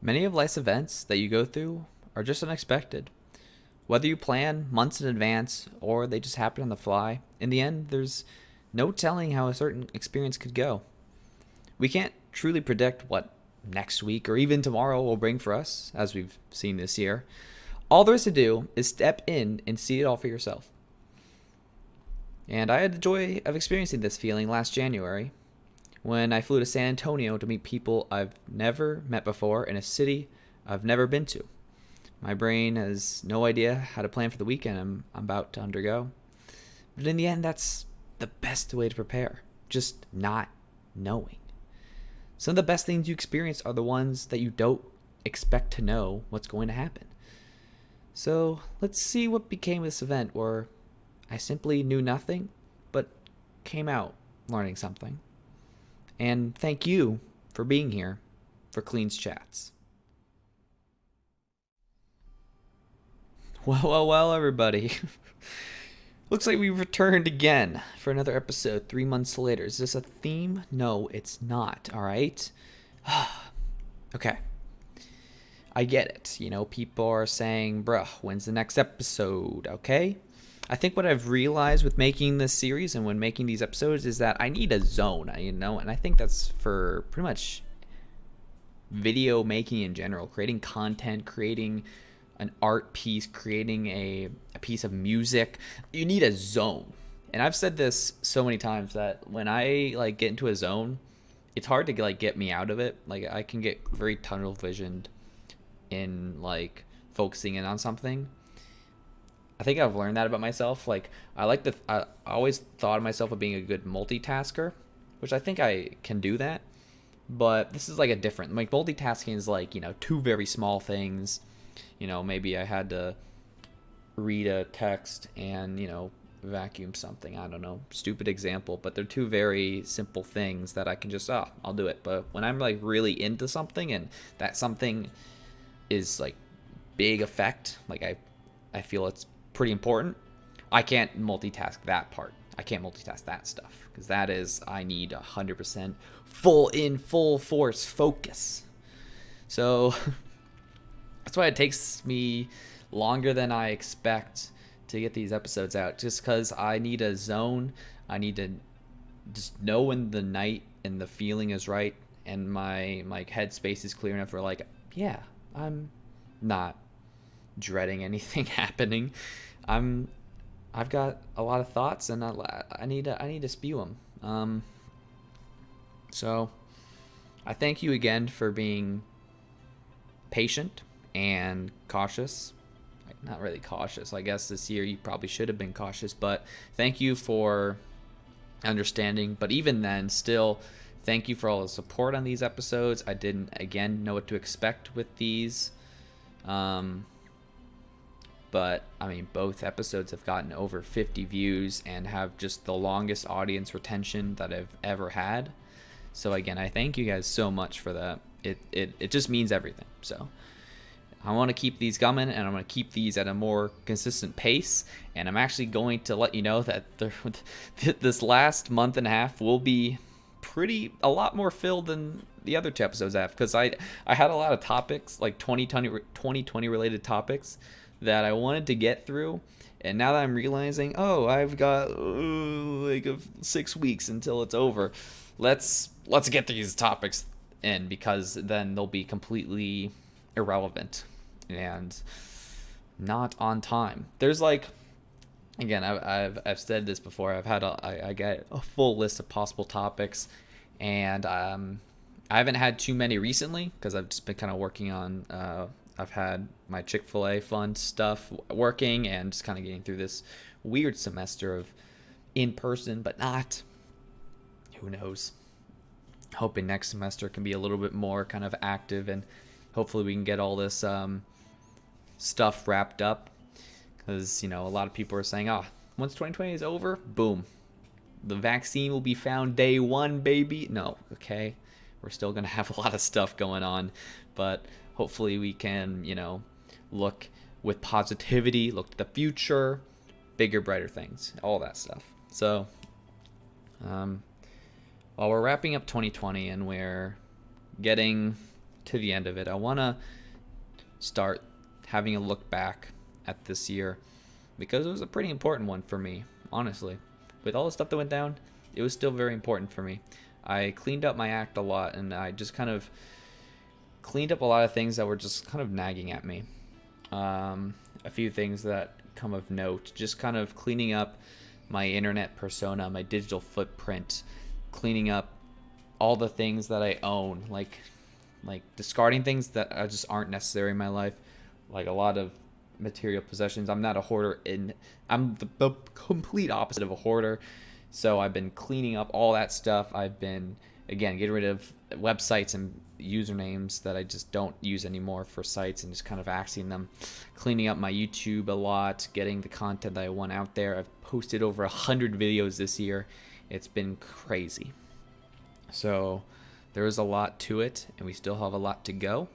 Many of life's events that you go through are just unexpected. Whether you plan months in advance or they just happen on the fly, in the end, there's no telling how a certain experience could go. We can't truly predict what next week or even tomorrow will bring for us, as we've seen this year. All there is to do is step in and see it all for yourself. And I had the joy of experiencing this feeling last January when I flew to San Antonio to meet people I've never met before in a city I've never been to. My brain has no idea how to plan for the weekend I'm about to undergo. But in the end, that's the best way to prepare. Just not knowing. Some of the best things you experience are the ones that you don't expect to know what's going to happen. So let's see what became of this event where I simply knew nothing, but came out learning something. And thank you for being here for Clean's Chats. Well, everybody. Looks like we returned again for another episode 3 months later. Is this a theme? No, it's not, all right? Okay. I get it. You know, people are saying, bruh, when's the next episode, okay? I think what I've realized with making this series and when making these episodes is that I need a zone, and I think that's for pretty much video making in general, creating content, creating an art piece, creating a piece of music. You need a zone. And I've said this so many times that when I get into a zone, it's hard to get me out of it. I can get very tunnel visioned in focusing in on something. I think I've learned that about myself. I always thought of myself as being a good multitasker, which I think I can do that. But this is a different, multitasking is two very small things. Maybe I had to read a text and, vacuum something. I don't know, stupid example, but they're two very simple things that I can just, I'll do it. But when I'm really into something and that something is big effect, I feel it's pretty important, I can't multitask that part. I can't multitask that stuff because that is, I need 100% full force focus. So that's why it takes me longer than I expect to get these episodes out, just because I need a zone. I need to just know when the night and the feeling is right and my headspace is clear enough for yeah, I'm not dreading anything happening. I've got a lot of thoughts and I need to spew them. So I thank you again for being patient and cautious. Not really cautious. I guess this year you probably should have been cautious, but thank you for understanding. But even then, still, thank you for all the support on these episodes. I didn't, again, know what to expect with these. But, both episodes have gotten over 50 views and have just the longest audience retention that I've ever had. So, again, I thank you guys so much for that. It just means everything. So I want to keep these coming, and I'm going to keep these at a more consistent pace. And I'm actually going to let you know that this last month and a half will be a lot more filled than the other two episodes have, because I had a lot of topics, 2020 related topics that I wanted to get through. And now that I'm realizing, I've got 6 weeks until it's over, let's get these topics in, because then they'll be completely irrelevant and not on time. There's again, I've said this before. I get a full list of possible topics, and I haven't had too many recently because I've just been kind of working on. I've had my Chick-fil-A fun stuff working and just kind of getting through this weird semester of in person, but not. Who knows? Hoping next semester can be a little bit more kind of active, and hopefully we can get all this stuff wrapped up, because a lot of people are saying, once 2020 is over, boom, the vaccine will be found day one, baby. No, okay, we're still gonna have a lot of stuff going on, but hopefully we can look with positivity, look to the future, bigger, brighter things, all that stuff. So while we're wrapping up 2020 and we're getting to the end of it. I want to start having a look back at this year, because it was a pretty important one for me, honestly. With all the stuff that went down, it was still very important for me. I cleaned up my act a lot, and I just kind of cleaned up a lot of things that were just kind of nagging at me. A few things that come of note, just kind of cleaning up my internet persona, my digital footprint, cleaning up all the things that I own, like discarding things that just aren't necessary in my life, like a lot of material possessions. I'm not a hoarder, I'm the complete opposite of a hoarder. So I've been cleaning up all that stuff. I've been, again, getting rid of websites and usernames that I just don't use anymore for sites, and just kind of axing them. Cleaning up my YouTube a lot, getting the content that I want out there. I've posted over 100 videos this year. It's been crazy. So there is a lot to it, and we still have a lot to go.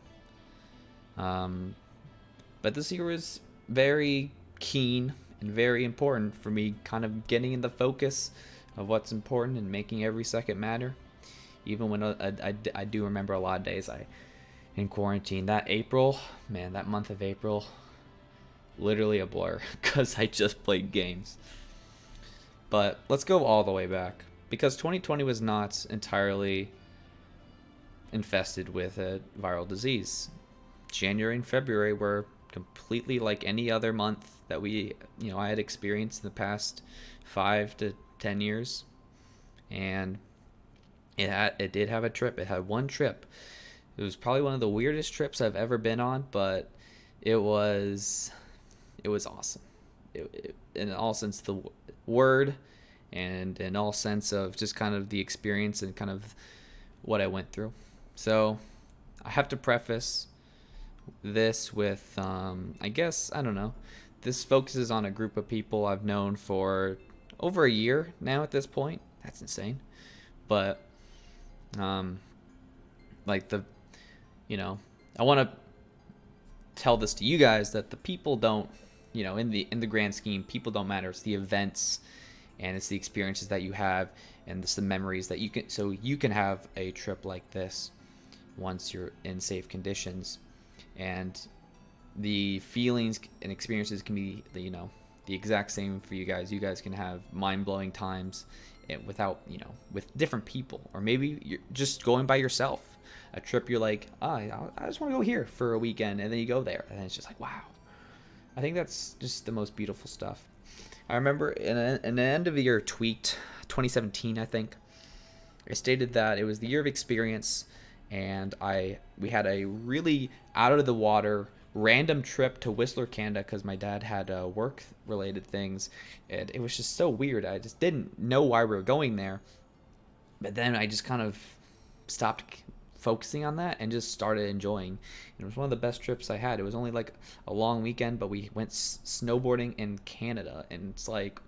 But this year was very keen and very important for me, kind of getting in the focus of what's important and making every second matter. Even when I do remember a lot of days in quarantine. That April, man, that month of April, literally a blur, because I just played games. But let's go all the way back, because 2020 was not entirely infested with a viral disease. January and February were completely like any other month that I had experienced in the past 5 to 10 years. And it did have a trip. It had one trip. It was probably one of the weirdest trips I've ever been on, but it was awesome. In all sense of the word, and in all sense of just kind of the experience and kind of what I went through. So I have to preface this with, I guess, I don't know. This focuses on a group of people I've known for over a year now at this point. That's insane. But, I want to tell this to you guys, that the people don't, in the grand scheme, people don't matter. It's the events, and it's the experiences that you have, and it's the memories that you can have a trip like this once you're in safe conditions. And the feelings and experiences can be the exact same for you guys. You guys can have mind-blowing times without, with different people, or maybe you're just going by yourself. A trip you're like, I just want to go here for a weekend, and then you go there, and it's just like, wow. I think that's just the most beautiful stuff. I remember in an end of the year tweet, 2017, I think, I stated that it was the year of experience, and we had a really out of the water random trip to Whistler, Canada, because my dad had work related things, and it was just so weird. I just didn't know why we were going there, but then I just kind of stopped focusing on that and just started enjoying. It was one of the best trips I had. It was only like a long weekend, but we went snowboarding in Canada, and it's like,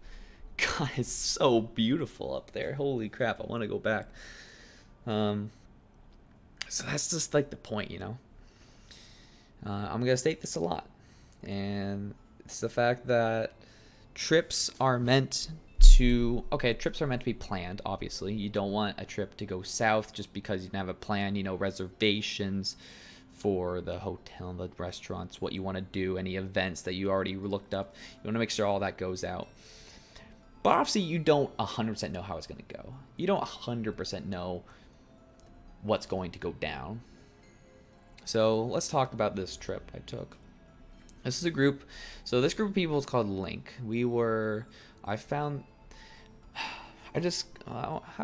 God, it's so beautiful up there. Holy crap, I want to go back. So that's just like the point, I'm going to state this a lot, and it's the fact that trips are meant to be planned, obviously. You don't want a trip to go south just because you didn't have a plan, reservations for the hotel, the restaurants, what you want to do, any events that you already looked up. You want to make sure all that goes out. But obviously you don't 100% know how it's going to go. You don't 100% know what's going to go down. So let's talk about this trip I took. This is a group. So this group of people is called Link. How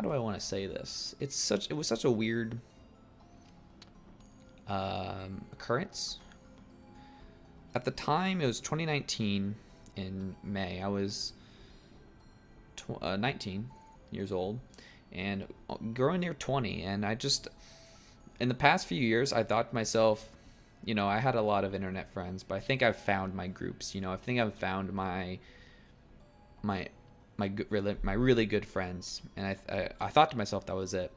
do I want to say this? It was such a weird occurrence. At the time, it was 2019 in May. I was 19 years old and growing near 20, and in the past few years, I thought to myself, I had a lot of internet friends, but I think I've found my groups. I think I've found my really good friends, and I thought to myself that was it.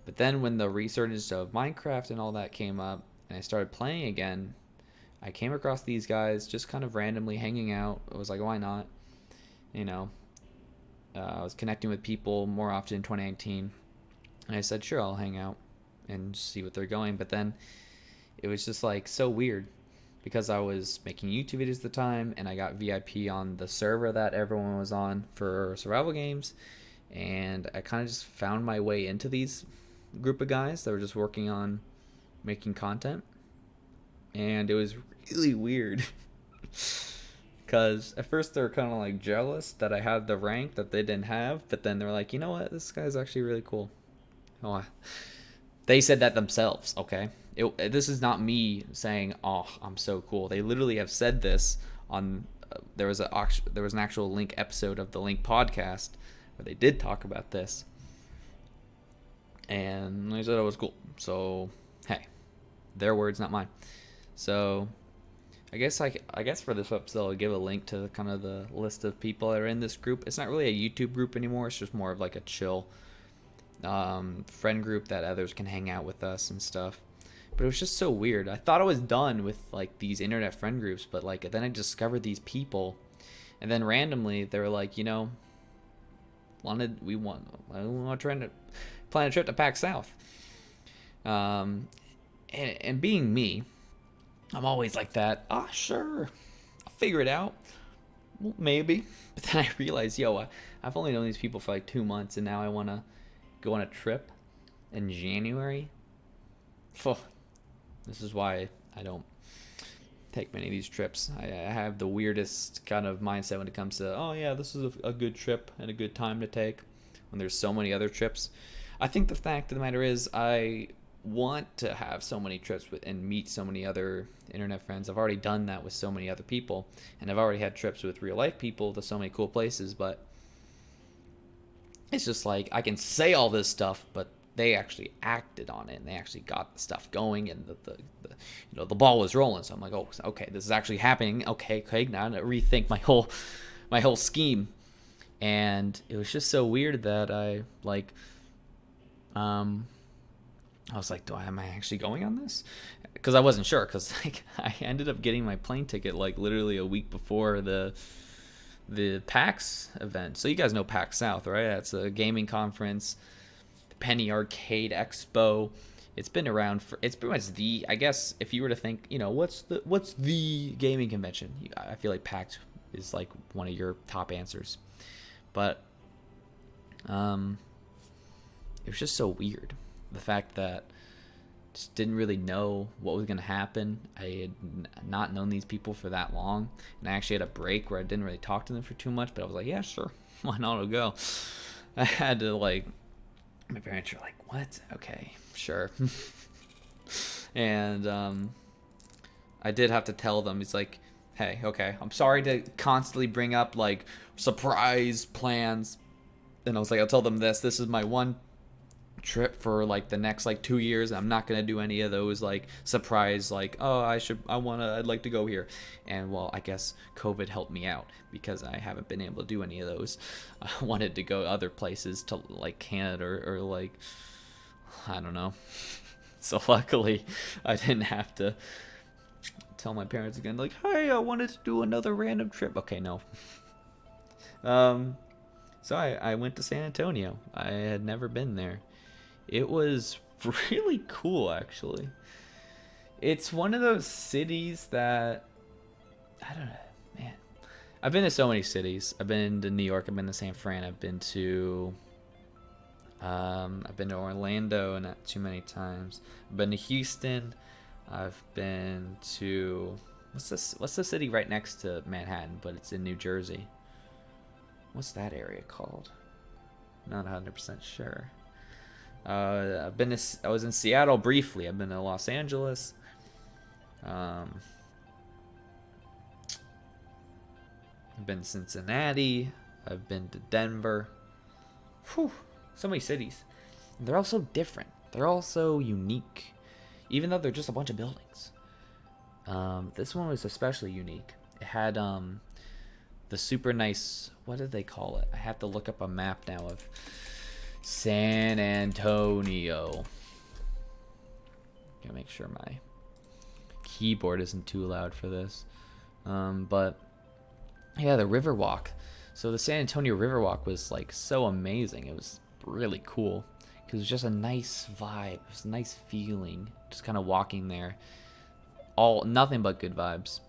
But then when the resurgence of Minecraft and all that came up, and I started playing again, I came across these guys just kind of randomly hanging out. I was like, why not? I was connecting with people more often in 2019, and I said, sure, I'll hang out. and see what they're going. But then it was just like so weird because I was making YouTube videos at the time, and I got VIP on the server that everyone was on for survival games, and I kind of just found my way into these group of guys that were just working on making content, and it was really weird because at first they were kind of like jealous that I had the rank that they didn't have, but then they're like, you know what, this guy's actually really cool. Oh, they said that themselves, okay? This is not me saying, oh, I'm so cool. They literally have said this on, there was an actual Link episode of the Link podcast where they did talk about this. And they said it was cool. So, hey, their words, not mine. So, I guess for this episode, I'll give a link to kind of the list of people that are in this group. It's not really a YouTube group anymore. It's just more of like a chill friend group that others can hang out with us and stuff. But it was just so weird. I thought I was done with like these internet friend groups, but like then I discovered these people, and then randomly they were like, you know, we want to plan a trip to PAX South. And being me, I'm always like that. Ah, sure, I'll figure it out. Well, maybe. But then I realized, I've only known these people for like 2 months, and now I want to go on a trip in January. This is why I don't take many of these trips. I have the weirdest kind of mindset when it comes to, oh yeah, this is a good trip and a good time to take, when there's so many other trips. I think the fact of the matter is I want to have so many trips and meet so many other internet friends. I've already done that with so many other people, and I've already had trips with real life people to so many cool places, but it's just like I can say all this stuff, but they actually acted on it, and they actually got the stuff going, and the ball was rolling. So I'm like, oh, okay, this is actually happening. Okay, now I rethink my whole scheme. And it was just so weird that I was like, am I actually going on this? Because I wasn't sure, because like I ended up getting my plane ticket like literally a week before the PAX event. So you guys know PAX South, right? That's a gaming conference, Penny Arcade Expo. It's been around for, it's pretty much I guess if you were to think, what's the gaming convention? I feel like PAX is like one of your top answers. But it was just so weird. The fact that I just didn't really know what was going to happen. I had not known these people for that long, and I actually had a break where I didn't really talk to them for too much, but I was like, yeah, sure, why not? I'll go. I had to my parents were like, what? Okay, sure. And I did have to tell them, it's like, hey, okay, I'm sorry to constantly bring up like surprise plans. And I was like, I'll tell them this is my one trip for like the next like 2 years. I'm not gonna do any of those like surprise like, oh, I'd like to go here. And well, I guess COVID helped me out because I haven't been able to do any of those. I wanted to go other places to like Canada or like, I don't know. So luckily I didn't have to tell my parents again like, hey, I wanted to do another random trip. Okay, no. So I went to San Antonio. I had never been there. It was really cool, actually. It's one of those cities that, I don't know, man. I've been to so many cities. I've been to New York. I've been to San Fran. I've been to Orlando, not too many times. I've been to Houston. I've been to, what's the city right next to Manhattan, but it's in New Jersey? What's that area called? Not 100% sure. I was in Seattle briefly. I've been to Los Angeles. I've been to Cincinnati. I've been to Denver. Whew, so many cities. They're all so different. They're all so unique, even though they're just a bunch of buildings. This one was especially unique. It had the super nice, what did they call it? I have to look up a map now of San Antonio. Gotta make sure my keyboard isn't too loud for this. But yeah, the Riverwalk. So the San Antonio Riverwalk was like so amazing. It was really cool because it was just a nice vibe. It was a nice feeling, just kind of walking there. All nothing but good vibes.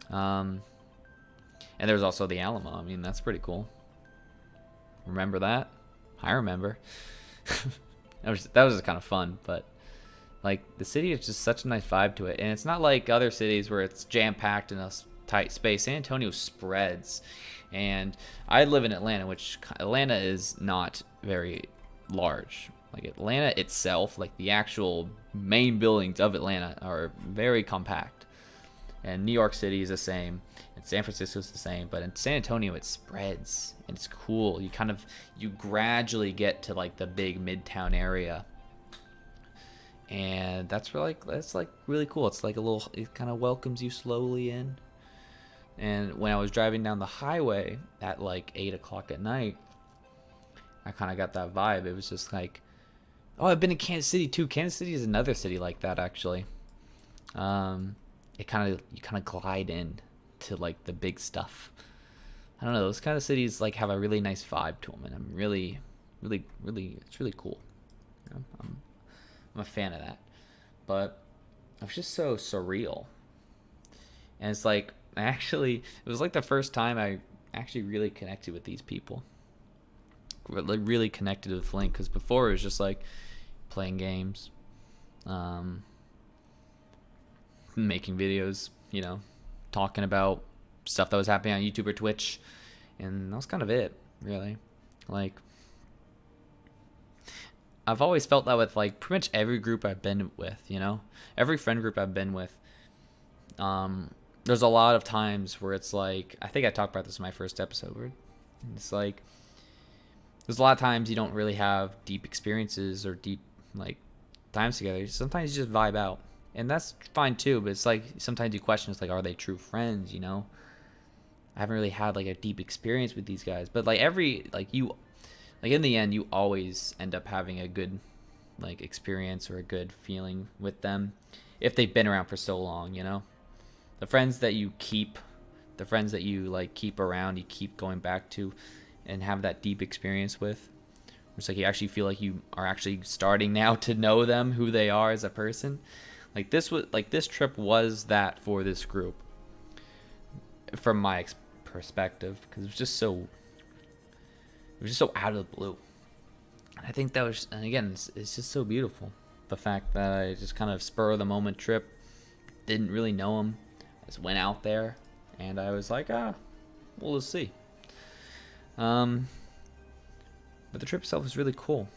And there's also the Alamo. I mean, that's pretty cool. Remember that? I remember. that was just kind of fun, but like the city is just such a nice vibe to it, and it's not like other cities where it's jam-packed in a tight space. San Antonio spreads, and I live in Atlanta, which Atlanta is not very large. Like Atlanta itself, like the actual main buildings of Atlanta are very compact, and New York City is the same, and San Francisco is the same, but in San Antonio it spreads, and it's cool. You gradually get to like the big midtown area, and that's like really cool. It's like it kind of welcomes you slowly in. And when I was driving down the highway at like 8 o'clock at night, I kind of got that vibe. It was just like, oh, I've been to Kansas City too. Kansas City is another city like that, actually. You kind of glide in to like the big stuff. I don't know, those kind of cities like have a really nice vibe to them, and I'm really, it's really cool. You know, I'm a fan of that. But it was just so surreal, and it's like it was like the first time I actually really connected with these people. Really connected with Link, because before it was just like playing games, making videos, you know, talking about stuff that was happening on YouTube or Twitch, and that was kind of it, really. Like, I've always felt that with like pretty much every group I've been with, you know, every friend group I've been with. There's a lot of times where it's like, I think I talked about this in my first episode, where it's like there's a lot of times you don't really have deep experiences or deep like times together. Sometimes you just vibe out, and that's fine too. But it's like sometimes you question, it's like, are they true friends? You know, I haven't really had like a deep experience with these guys, but like in the end, you always end up having a good like experience or a good feeling with them if they've been around for so long, you know. The friends that you keep like keep around, you keep going back to and have that deep experience with. It's like you actually feel like you are actually starting now to know them, who they are as a person. Like this trip was that for this group, from my perspective, because it was just so out of the blue. I think that was, and again, it's just so beautiful. The fact that I just kind of spur of the moment trip, didn't really know them, I just went out there, and I was like, we'll just see. But the trip itself was really cool.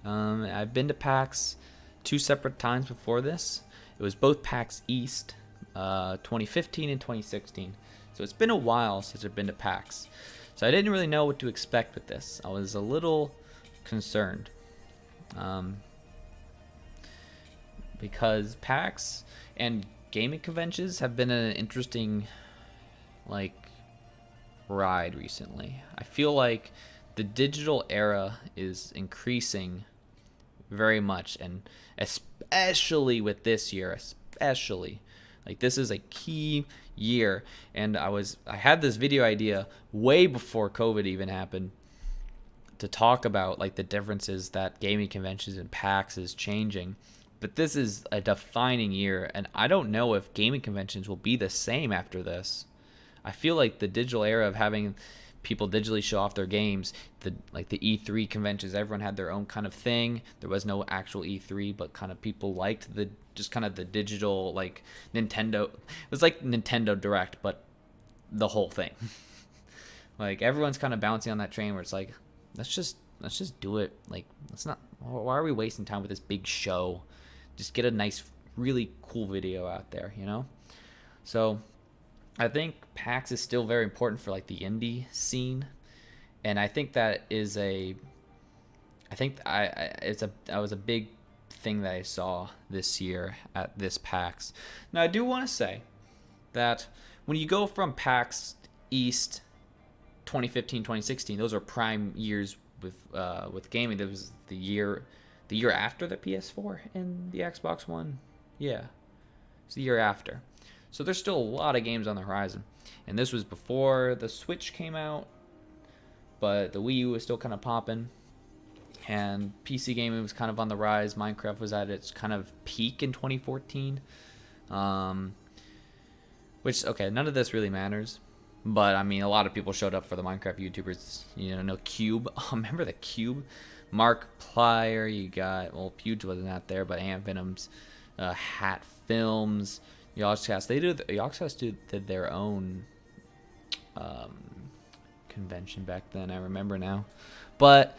I've been to PAX 2 separate times before this. It was both PAX East, 2015 and 2016. So it's been a while since I've been to PAX. So I didn't really know what to expect with this. I was a little concerned. Because PAX and gaming conventions have been an interesting like ride recently. I feel like the digital era is increasing very much, and especially with this year, especially like this is a key year. And I had this video idea way before COVID even happened, to talk about like the differences that gaming conventions and PAX is changing. But this is a defining year, and I don't know if gaming conventions will be the same after this. I feel like the digital era of having people digitally show off their games, the E3 conventions, everyone had their own kind of thing. There was no actual E3, but kind of people liked the digital, like Nintendo. It was like Nintendo Direct, but the whole thing. Like everyone's kind of bouncing on that train where it's like, let's just do it. Like, why are we wasting time with this big show? Just get a nice, really cool video out there, you know? So I think PAX is still very important for like the indie scene, and I think that was a big thing that I saw this year at this PAX. Now I do want to say that when you go from PAX East 2015, 2016, those are prime years with gaming. There was the year after the PS4 and the Xbox One. Yeah, it's the year after. So there's still a lot of games on the horizon. And this was before the Switch came out, but the Wii U was still kind of popping. and PC gaming was kind of on the rise. Minecraft was at its kind of peak in 2014. Which, okay, none of this really matters. But, I mean, a lot of people showed up for the Minecraft YouTubers. You know, Cube. Oh, remember the Cube? Mark Plier, you got, well, Puge wasn't out there, but Ant Venoms, Hat Films, Yogscast. Yogscast did their own convention back then, I remember now. But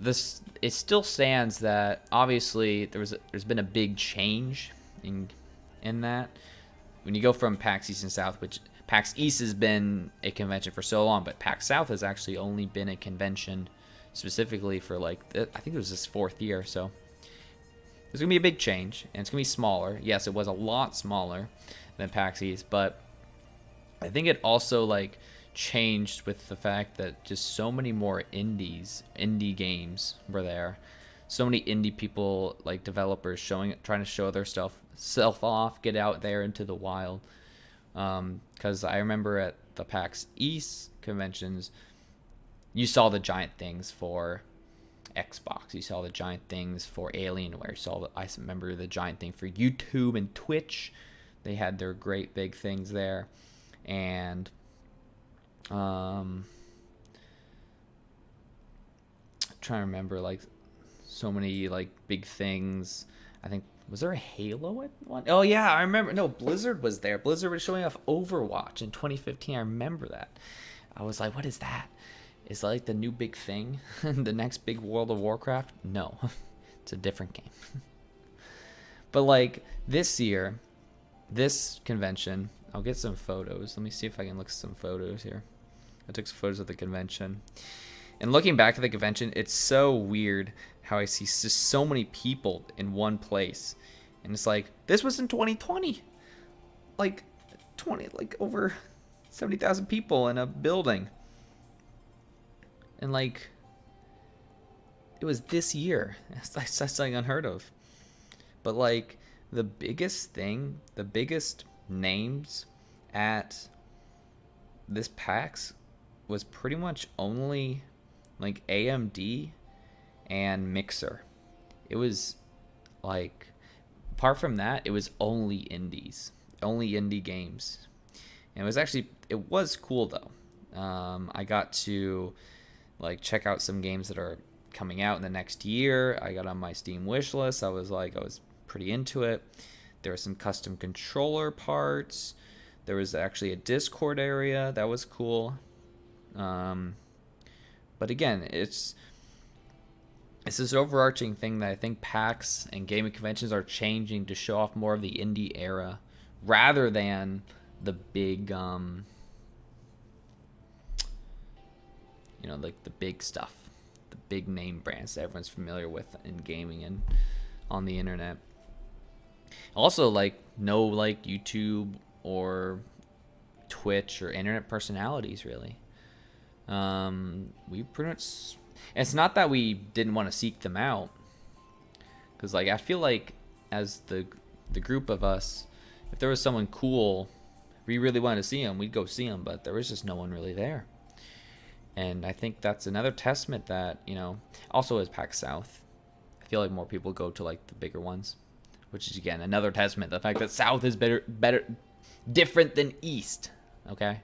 it still stands that, obviously, there's been a big change in that. When you go from PAX East and South, which PAX East has been a convention for so long, but PAX South has actually only been a convention specifically for, like, I think it was this 4th year. So there's going to be a big change, and it's going to be smaller. Yes, it was a lot smaller than PAX East, but I think it also, like, changed with the fact that just so many more indie games were there. So many indie people, like developers, trying to show their self off, get out there into the wild. Because I remember at the PAX East conventions, you saw the giant things for Xbox. You saw the giant things for Alienware. I remember the giant thing for YouTube and Twitch. They had their great big things there, and I'm trying to remember, like, so many, like, big things. I think, was there a Halo at one? Oh yeah, I remember. No, Blizzard was there. Blizzard was showing off Overwatch in 2015. I remember that. I was like, what is that? Is that like the new big thing? The next big World of Warcraft? No, it's a different game. But, like, this year, this convention, I'll get some photos. Let me see if I can look at some photos here. I took some photos of the convention. And looking back at the convention, it's so weird how I see just so many people in one place. And it's like, this was in 2020. Like, over 70,000 people in a building. And, like, it was this year. That's something unheard of. But, like, the biggest names at this PAX was pretty much only, like, AMD and Mixer. It was, like, apart from that, it was only indie games. And it was cool, though. I got to, like, check out some games that are coming out in the next year. I got on my Steam wish list. I was pretty into it. There were some custom controller parts. There was actually a Discord area that was cool. But again, it's this overarching thing that I think PAX and gaming conventions are changing to show off more of the indie era rather than the big, like the big stuff, the big name brands that everyone's familiar with in gaming and on the internet. Also, like, no, like, YouTube or Twitch or internet personalities, really. We pretty much, it's not that we didn't want to seek them out, because, like, I feel like as the group of us, if there was someone cool, we really wanted to see them, we'd go see them, but there was just no one really there. And I think that's another testament that, also as PAX South, I feel like more people go to, like, the bigger ones, which is, again, another testament to the fact that South is better, different than East. Okay,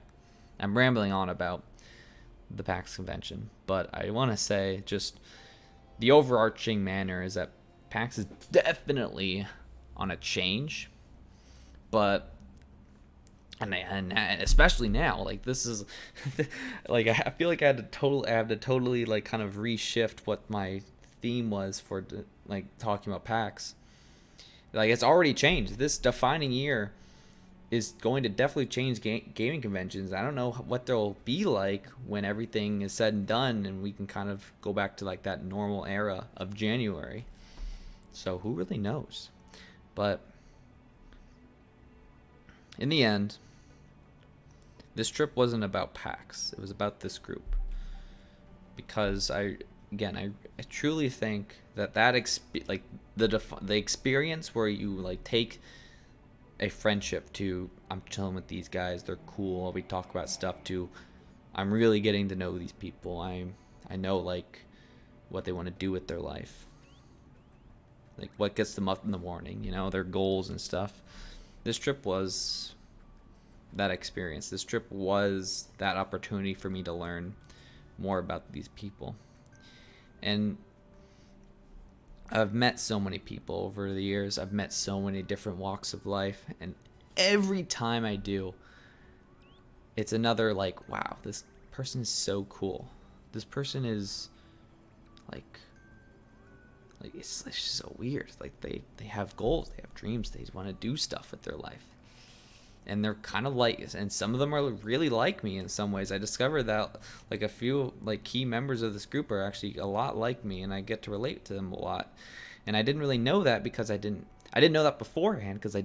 I'm rambling on about the PAX convention, but I want to say just the overarching manner is that PAX is definitely on a change, but and especially now, like, this is like, I feel like I have to totally like kind of reshift what my theme was for, like, talking about PAX. Like, it's already changed. This defining year is going to definitely change gaming conventions. I don't know what they'll be like when everything is said and done and we can kind of go back to, like, that normal era of January. So who really knows? But in the end, this trip wasn't about PAX. It was about this group. Because I truly think that the experience where you, like, take a friendship to, I'm chilling with these guys, they're cool, we talk about stuff, to I'm really getting to know these people, I know, like, what they want to do with their life. Like what gets them up in the morning, you know, their goals and stuff. This trip was that experience. This trip was that opportunity for me to learn more about these people. And I've met so many people over the years. I've met so many different walks of life. And every time I do, it's another like, wow, this person is so cool. This person is like it's just so weird. Like they have goals, they have dreams, they want to do stuff with their life. And they're kind of like, and some of them are really like me in some ways. I discovered that like a few like key members of this group are actually a lot like me, and I get to relate to them a lot. And I didn't really know that because I didn't know that beforehand, because we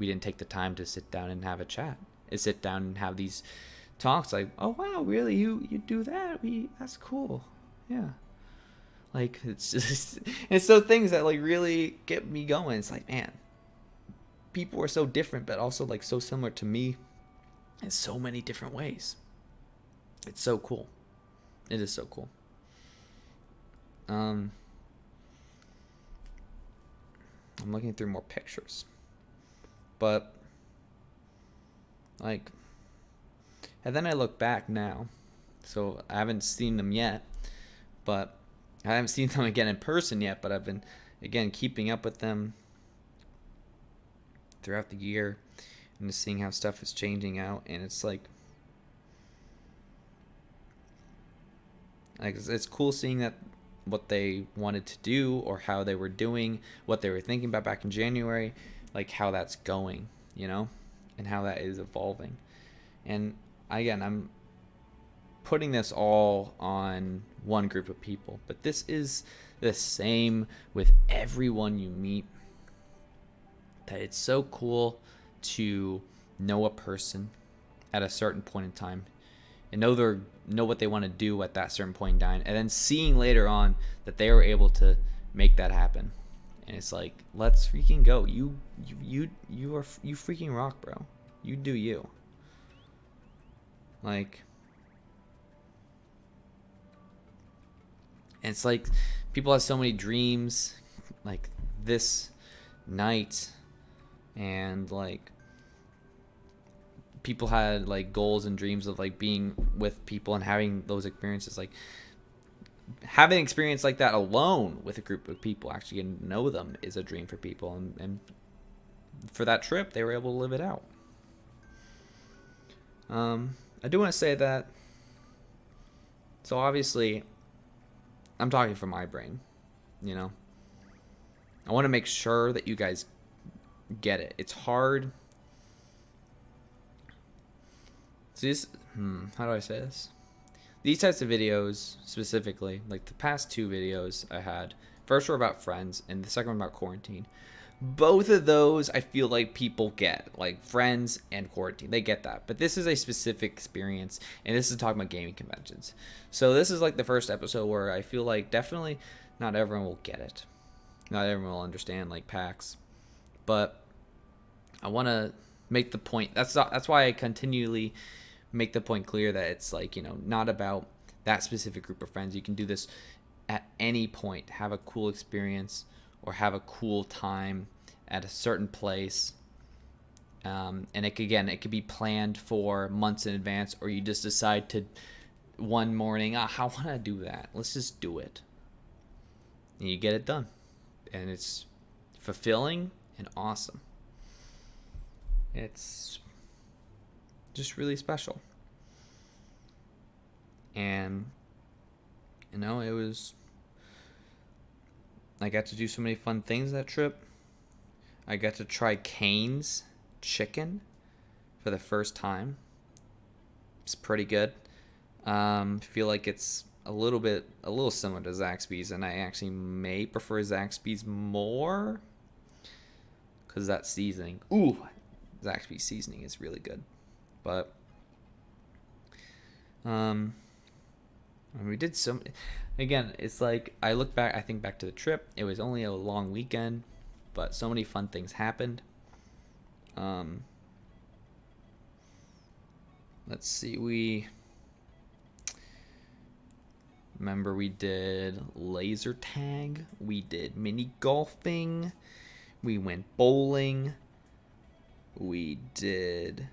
didn't take the time to sit down and have a chat, and sit down and have these talks like, oh wow, really, you do that? That's cool. Yeah. Like it's just, it's so things that like really get me going. It's like, man, people are so different, but also like so similar to me in so many different ways. It's so cool. It is so cool. I'm looking through more pictures, but like, and then I look back now, so I haven't seen them yet, but I haven't seen them again in person yet, but I've been again keeping up with them throughout the year and just seeing how stuff is changing out. And it's like it's cool seeing that what they wanted to do, or how they were doing, what they were thinking about back in January, like how that's going, you know, and how that is evolving. And again, I'm putting this all on one group of people, but this is the same with everyone you meet. That it's so cool to know a person at a certain point in time and know what they want to do at that certain point in time, and then seeing later on that they were able to make that happen. And it's like, let's freaking go. You freaking rock, bro. You do you. Like, and it's like people have so many dreams like this night, and like people had like goals and dreams of like being with people and having those experiences. Like having an experience like that alone with a group of people, actually getting to know them, is a dream for people. And for that trip, they were able to live it out. I do want to say that, so obviously I'm talking from my brain, you know. I want to make sure that you guys get it. It's hard. So this, how do I say this? These types of videos specifically, like the past two videos I had, first were about friends and the second one about quarantine. Both of those I feel like people get, like friends and quarantine, they get that. But this is a specific experience, and this is talking about gaming conventions. So this is like the first episode where I feel like definitely not everyone will get it. Not everyone will understand like PAX. But I want to make the point. That's why I continually make the point clear that it's like, you know, not about that specific group of friends. You can do this at any point. Have a cool experience or have a cool time at a certain place. And it could be planned for months in advance, or you just decide to one morning, I want to do that. Let's just do it. And you get it done. And it's fulfilling and awesome. It's just really special. And, you know, I got to do so many fun things that trip. I got to try Cane's chicken for the first time. It's pretty good. Feel like it's a little similar to Zaxby's, and I actually may prefer Zaxby's more because that seasoning. Ooh, Zaxby's seasoning is really good. But we did so. Again, it's like I think back to the trip. It was only a long weekend, but so many fun things happened. Let's see. Remember, we did laser tag, we did mini golfing, we went bowling, we did...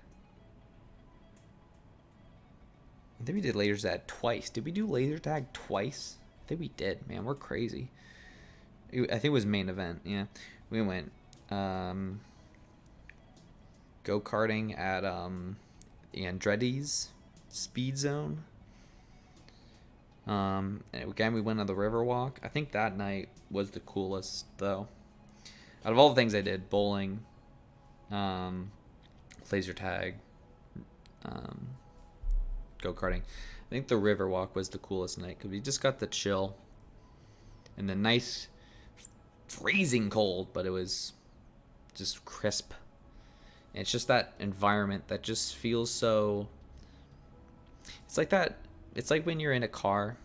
I think we did laser tag twice. Did we do laser tag twice? I think we did. Man, we're crazy. I think it was main event. Yeah, we went go-karting at Andretti's Speed Zone. And again, we went on the Riverwalk. I think that night was the coolest, though. Out of all the things I did, bowling, laser tag, go-karting, I think the Riverwalk was the coolest night because we just got the chill and the nice, freezing cold, but it was just crisp. And it's just that environment that just feels so... It's like that. It's like when you're in a car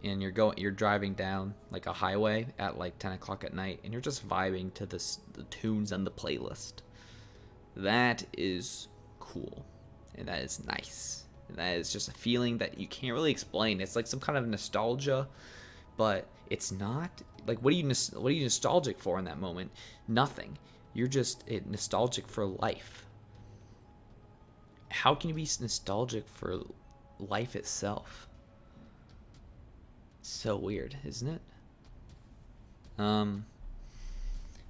and you're driving down like a highway at like 10 o'clock at night and you're just vibing to the tunes on the playlist. That is cool. And that is nice. And that is just a feeling that you can't really explain. It's like some kind of nostalgia, but it's not. Like, what are you nostalgic for in that moment? Nothing. You're just nostalgic for life. How can you be nostalgic for life itself? So weird, isn't it? And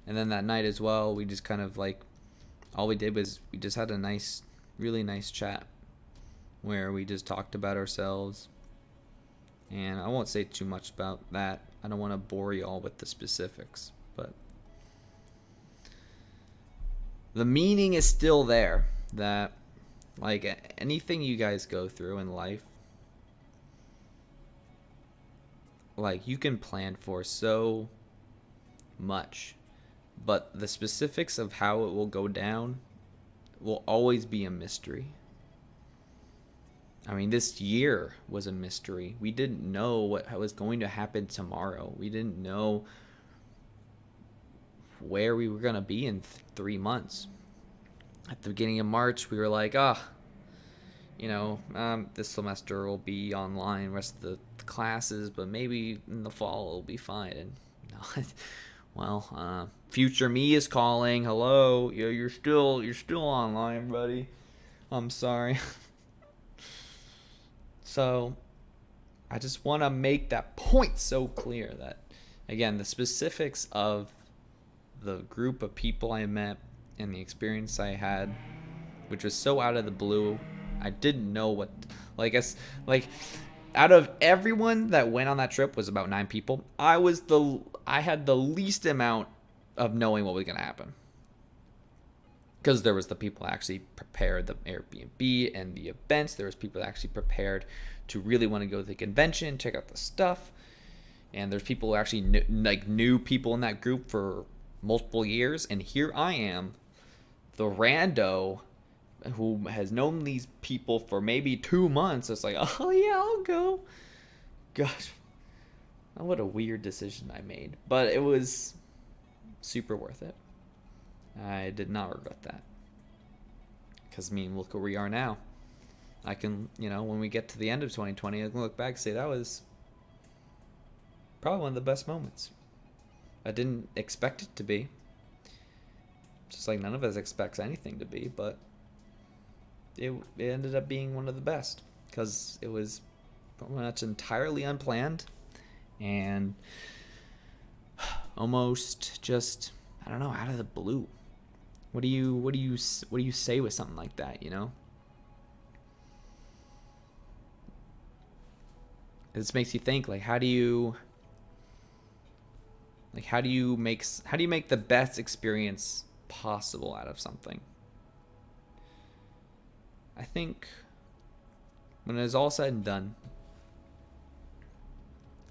then that night as well, we just kind of like, all we did was we just had a nice, really nice chat where we just talked about ourselves. And I won't say too much about that. I don't want to bore you all with the specifics, but the meaning is still there. That, like, anything you guys go through in life, like, you can plan for so much, but the specifics of how it will go down will always be a mystery. I mean, this year was a mystery. We didn't know what was going to happen tomorrow. We didn't know where we were going to be in 3 months. At the beginning of March, we were like, this semester will be online, rest of the classes, but maybe in the fall it'll be fine. And no, well, future me is calling. Hello, you're still online, buddy. I'm sorry. So I just want to make that point so clear that, again, the specifics of the group of people I met and the experience I had, which was so out of the blue, I didn't know what, out of everyone that went on that trip was about 9 people. I had the least amount of knowing what was going to happen. Because there was the people that actually prepared the Airbnb and the events. There was people that actually prepared to really want to go to the convention, check out the stuff. And there's people who actually knew people in that group for multiple years. And here I am, the rando who has known these people for maybe 2 months. It's like, oh yeah, I'll go. Gosh, what a weird decision I made. But it was super worth it. I did not regret that. Because, look where we are now. I can, when we get to the end of 2020, I can look back and say that was probably one of the best moments. I didn't expect it to be. Just like none of us expects anything to be, but it ended up being one of the best. Because it was pretty much entirely unplanned. And almost just, I don't know, out of the blue. What do you say with something like that, This makes you think, like, how do you make the best experience possible out of something? I think when it's all said and done,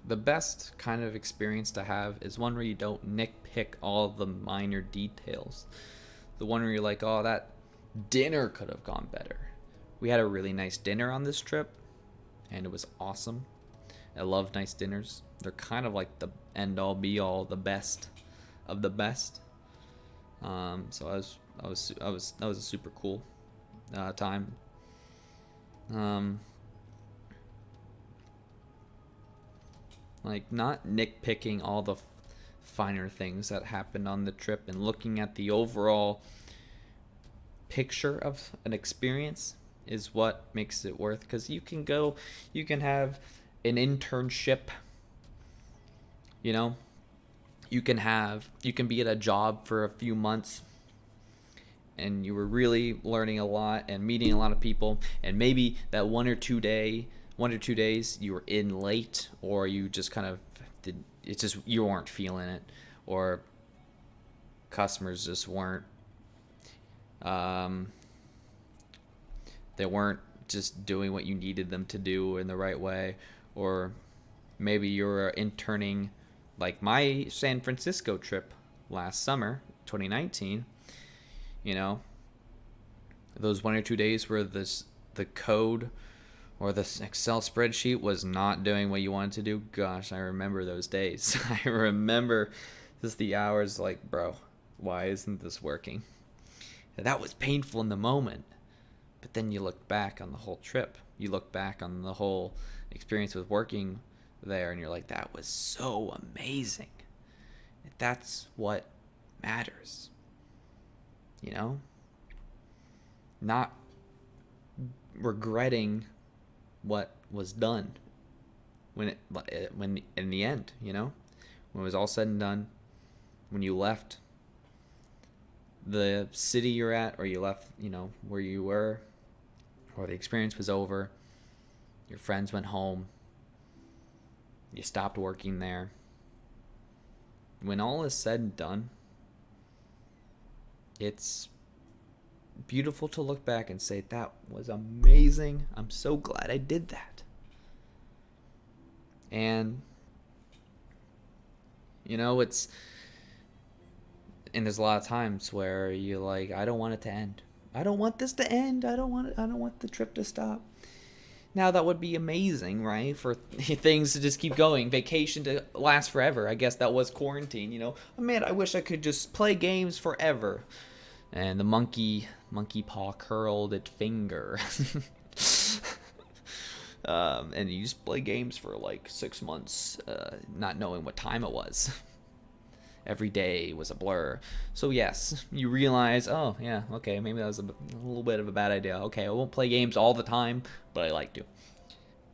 the best kind of experience to have is one where you don't nitpick all the minor details. The one where you're like, oh, that dinner could have gone better. We had a really nice dinner on this trip, and it was awesome. I love nice dinners. They're kind of like the end-all, be-all, the best of the best. So that was a super cool time. Like, not nitpicking all the finer things that happened on the trip and looking at the overall picture of an experience is what makes it worth. Because you can have an internship, you know, you can be at a job for a few months and you were really learning a lot and meeting a lot of people, and maybe that 1 or 2 days you were in late, or you just kind of did, it's just you weren't feeling it, or customers just weren't they weren't just doing what you needed them to do in the right way, or maybe you're interning, like my San Francisco trip last summer, 2019. You know, those 1 or 2 days where the code or the Excel spreadsheet was not doing what you wanted to do. Gosh, I remember those days. I remember just the hours like, bro, why isn't this working? That was painful in the moment. But then you look back on the whole trip. You look back on the whole experience with working there, and you're like, that was so amazing. That's what matters. You know? Not regretting what was done when in the end, you know? When it was all said and done, when you left the city you're at, or you left, you know, where you were, or the experience was over, your friends went home, you stopped working there. When all is said and done, it's beautiful to look back and say, that was amazing. I'm so glad I did that. And, you know, and there's a lot of times where you're like, I don't want it to end. I don't want this to end. I don't want the trip to stop. Now, that would be amazing, right? For things to just keep going. Vacation to last forever. I guess that was quarantine, you know. Oh, man, I wish I could just play games forever. And the monkey paw curled its finger. And you just play games for like 6 months, not knowing what time it was. Every day was a blur. So yes, you realize, oh yeah, okay, maybe that was a little bit of a bad idea. Okay, I won't play games all the time, but I like to.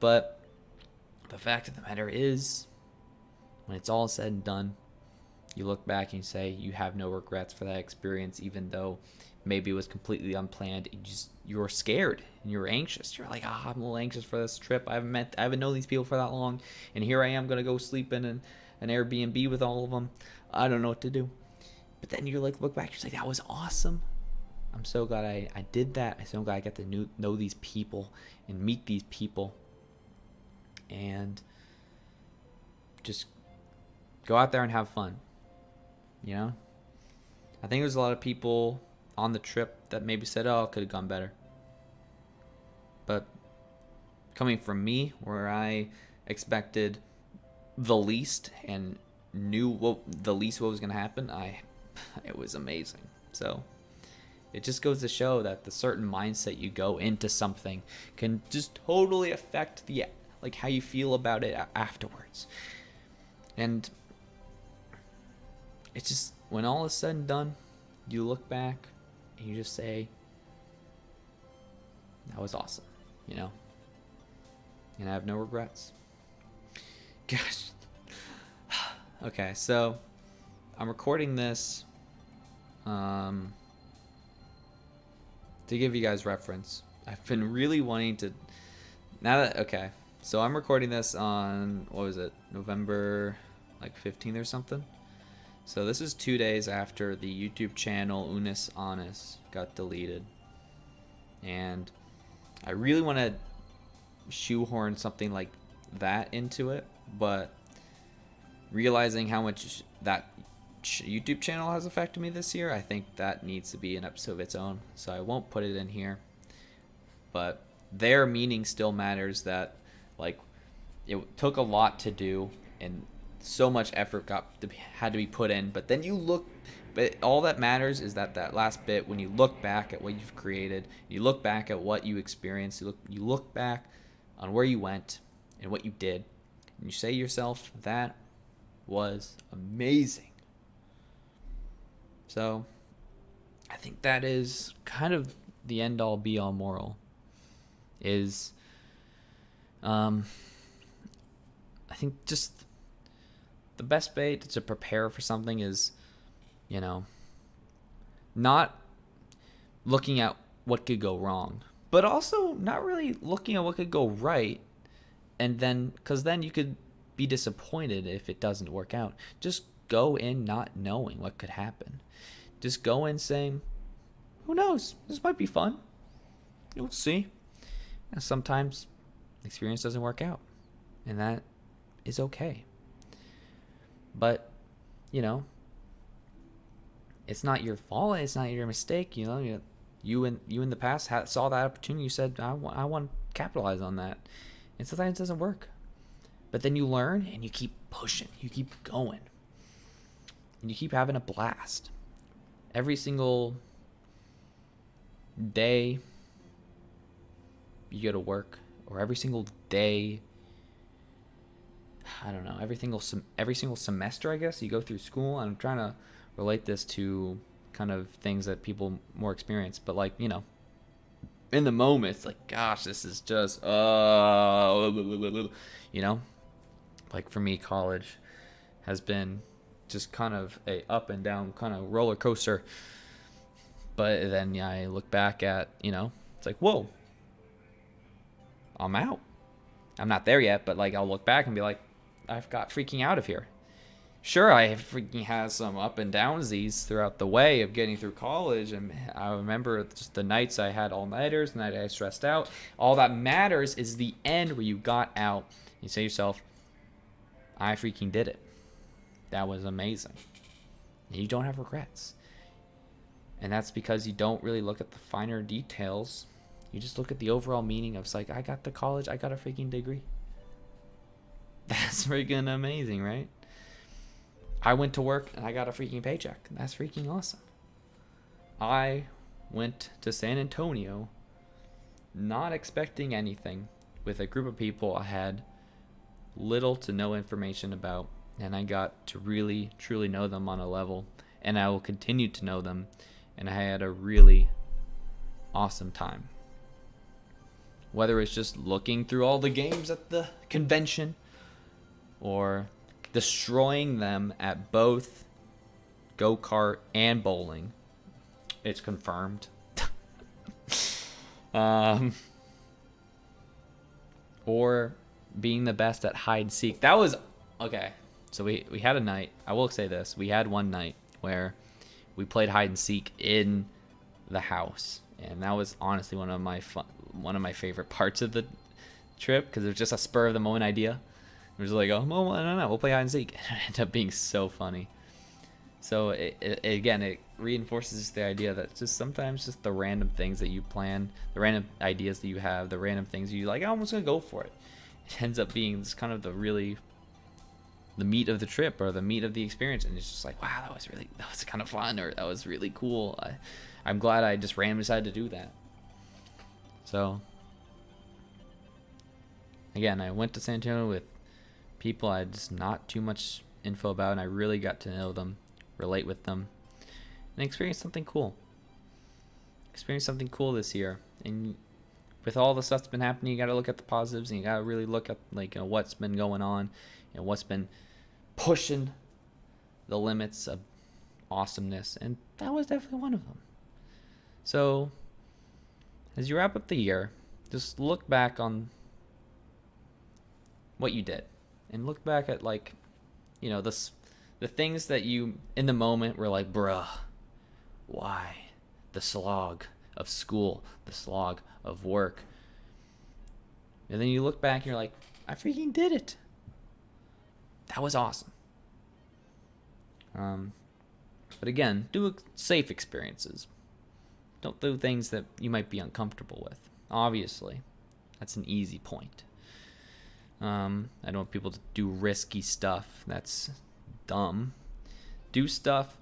But the fact of the matter is, when it's all said and done, you look back and you say you have no regrets for that experience, even though maybe it was completely unplanned. You're scared and you're anxious. You're like, I'm a little anxious for this trip. I haven't known these people for that long, and here I am gonna go sleep in an Airbnb with all of them. I don't know what to do. But then you like look back, you're like, that was awesome. I'm so glad I did that. I'm so glad I got to know these people and meet these people, and just go out there and have fun. You know, I think there's a lot of people on the trip that maybe said, oh, it could have gone better. But coming from me, where I expected the least and knew what was going to happen, it was amazing. So it just goes to show that the certain mindset you go into something can just totally affect how you feel about it afterwards. And it's just, when all is said and done, you look back and you just say, that was awesome, you know? And I have no regrets. Gosh. Okay, so I'm recording this to give you guys reference. I've been really wanting to, so I'm recording this on, what was it, November 15th or something? So this is 2 days after the YouTube channel Unis Honest got deleted. And I really want to shoehorn something like that into it, but realizing how much that YouTube channel has affected me this year, I think that needs to be an episode of its own. So I won't put it in here. But their meaning still matters, that it took a lot to do and so much effort had to be put in. But then but all that matters is that last bit, when you look back at what you've created, you look back at what you experienced, you look back on where you went and what you did, And you say to yourself, that was amazing. So I think that is kind of the end all be all moral is I think just the best way to prepare for something is, not looking at what could go wrong, but also not really looking at what could go right. And then, because then you could be disappointed if it doesn't work out. Just go in not knowing what could happen. Just go in saying, who knows? This might be fun. You'll see. And sometimes experience doesn't work out, and that is okay. But, it's not your fault. It's not your mistake. You in the past saw that opportunity. You said, I want to capitalize on that. And sometimes it doesn't work. But then you learn and you keep pushing. You keep going. And you keep having a blast. Every single day you go to work, or every single day, I don't know, every single semester, I guess, you go through school. I'm trying to relate this to kind of things that people more experience, but like, in the moment, it's like, gosh, this is just, like for me, college has been just kind of a up and down kind of roller coaster. But then I look back at, it's like, whoa, I'm out. I'm not there yet, but like I'll look back and be like, I've got freaking out of here. Sure, I freaking had some up and downsies throughout the way of getting through college, and I remember just the nights I had all-nighters, the night I stressed out. All that matters is the end where you got out. You say to yourself, I freaking did it. That was amazing. And you don't have regrets. And that's because you don't really look at the finer details. You just look at the overall meaning of, it's like, I got to college, I got a freaking degree. That's freaking amazing, right? I went to work and I got a freaking paycheck. That's freaking awesome. I went to San Antonio not expecting anything with a group of people I had little to no information about, and I got to really, truly know them on a level, and I will continue to know them, and I had a really awesome time. Whether it's just looking through all the games at the convention or destroying them at both go-kart and bowling. It's confirmed. Or being the best at hide and seek. That was okay. So we had a night. I will say this. We had one night where we played hide and seek in the house, and that was honestly one of my favorite parts of the trip, because it was just a spur of the moment idea. It was like, oh, well, no, we'll play hide and seek. It ended up being so funny. So it reinforces the idea that just sometimes just the random things that you plan, the random ideas that you have, the random things you like, oh, I'm just gonna go for it. It ends up being this kind of the meat of the trip, or the meat of the experience, and it's just like, wow, that was kind of fun, or that was really cool. I'm glad I just randomly decided to do that. So again, I went to San Antonio with people I had just not too much info about, and I really got to know them, relate with them, and experience something cool. Experience something cool this year. And with all the stuff that's been happening, you got to look at the positives, and you got to really look at what's been going on and what's been pushing the limits of awesomeness, and that was definitely one of them. So as you wrap up the year, just look back on what you did, and look back at the things that you in the moment were like, bruh, why? The slog of school, the slog of work. And then you look back and you're like, I freaking did it. That was awesome. But again, do safe experiences. Don't do things that you might be uncomfortable with. Obviously, that's an easy point. I don't want people to do risky stuff. That's dumb. Do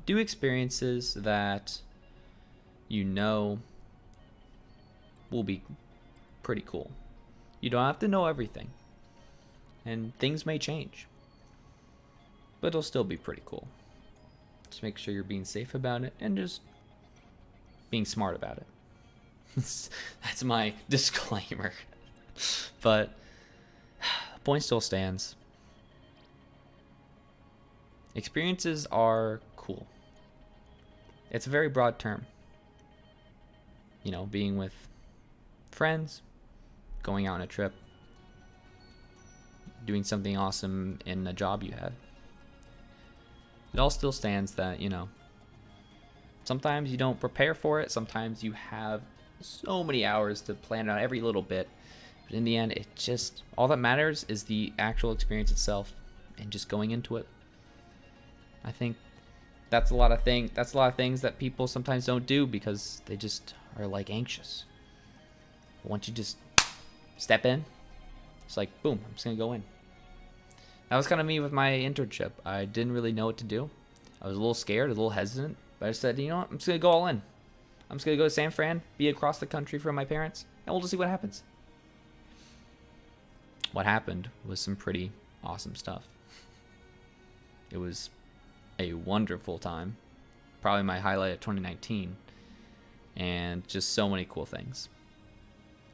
experiences that will be pretty cool. You don't have to know everything. And things may change, but it'll still be pretty cool. Just make sure you're being safe about it and just being smart about it. That's my disclaimer. But the point still stands. Experiences are cool. It's a very broad term. You know, being with friends, going out on a trip, doing something awesome in a job you had. It all still stands that, you know, sometimes you don't prepare for it. Sometimes you have so many hours to plan out every little bit. But in the end, it just, all that matters is the actual experience itself and just going into it. I think that's a lot of things that people sometimes don't do because they just are like anxious. But once you just step in, it's like, boom, I'm just going to go in. That was kind of me with my internship. I didn't really know what to do. I was a little scared, a little hesitant, but I said, you know what, I'm just going to go all in. I'm just going to go to San Fran, be across the country from my parents, and we'll just see what happens. What happened was some pretty awesome stuff. It was a wonderful time. Probably my highlight of 2019. And just so many cool things.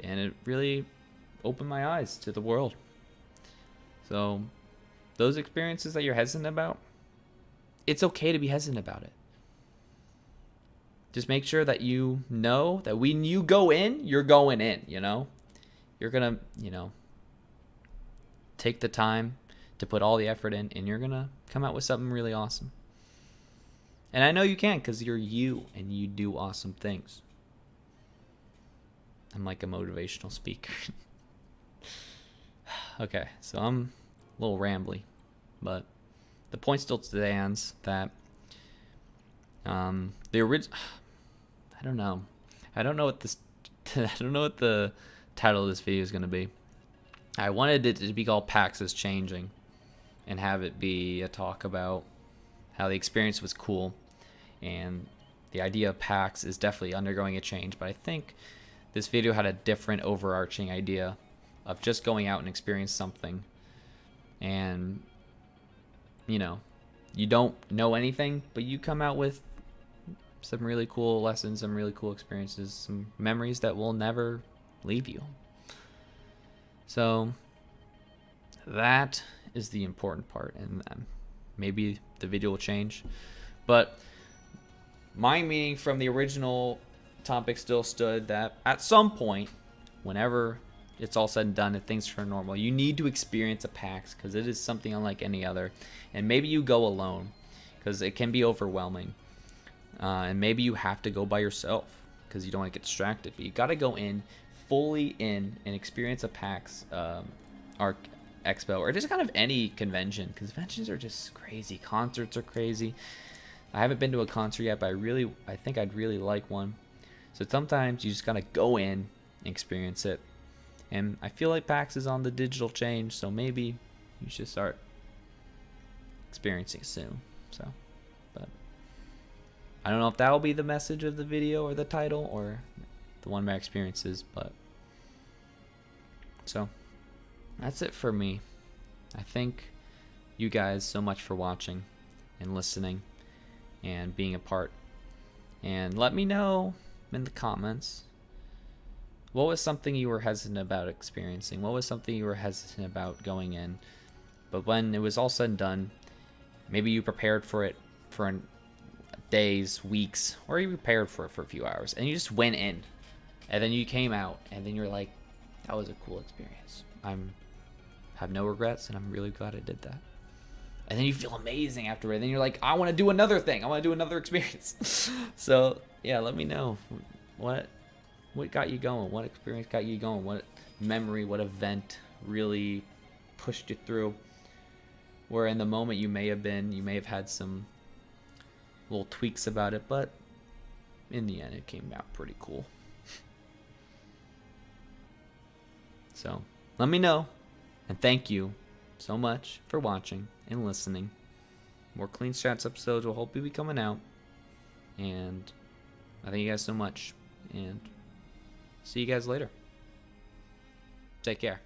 And it really opened my eyes to the world. So those experiences that you're hesitant about, it's okay to be hesitant about it. Just make sure that you know that when you go in, you're going in, you know? You're going to, you know, take the time to put all the effort in, and you're going to come out with something really awesome. And I know you can because you're you and you do awesome things. I'm like a motivational speaker. Okay, so I'm a little rambly, but the point still stands that the original. I don't know what this. I don't know what the title of this video is going to be. I wanted it to be called PAX is Changing, and have it be a talk about how the experience was cool, and the idea of PAX is definitely undergoing a change. But I think this video had a different overarching idea of just going out and experience something, and you know, you don't know anything, but you come out with some really cool lessons, some really cool experiences, some memories that will never leave you. So that is the important part, and maybe the video will change, but my meaning from the original topic still stood that at some point, whenever it's all said and done and things turn normal, you need to experience a PAX because it is something unlike any other. And maybe you go alone because it can be overwhelming, and maybe you have to go by yourself because you don't want to get distracted, but you got to go in fully in and experience a PAX art expo, or just kind of any convention, because conventions are just crazy. Concerts are crazy. I haven't been to a concert yet, but I think I'd really like one. So sometimes you just gotta go in and experience it. And I feel like PAX is on the digital change, so maybe you should start experiencing it soon. So, but I don't know if that'll be the message of the video or the title or the one of my experiences, but so that's it for me. I thank you guys so much for watching and listening and being a part. And let me know in the comments, what was something you were hesitant about experiencing? What was something you were hesitant about going in? But when it was all said and done, maybe you prepared for it for days, weeks, or you prepared for it for a few hours, and you just went in, and then you came out, and then you're like, that was a cool experience. I have no regrets, and I'm really glad I did that. And then you feel amazing after it. And then you're like, I want to do another thing. I want to do another experience. So yeah, let me know what got you going. What experience got you going? What memory, what event really pushed you through? Where in the moment you may have had some little tweaks about it, but in the end it came out pretty cool. So let me know, and thank you so much for watching and listening. More Clean Chats episodes will hopefully be coming out, and I thank you guys so much, and see you guys later. Take care.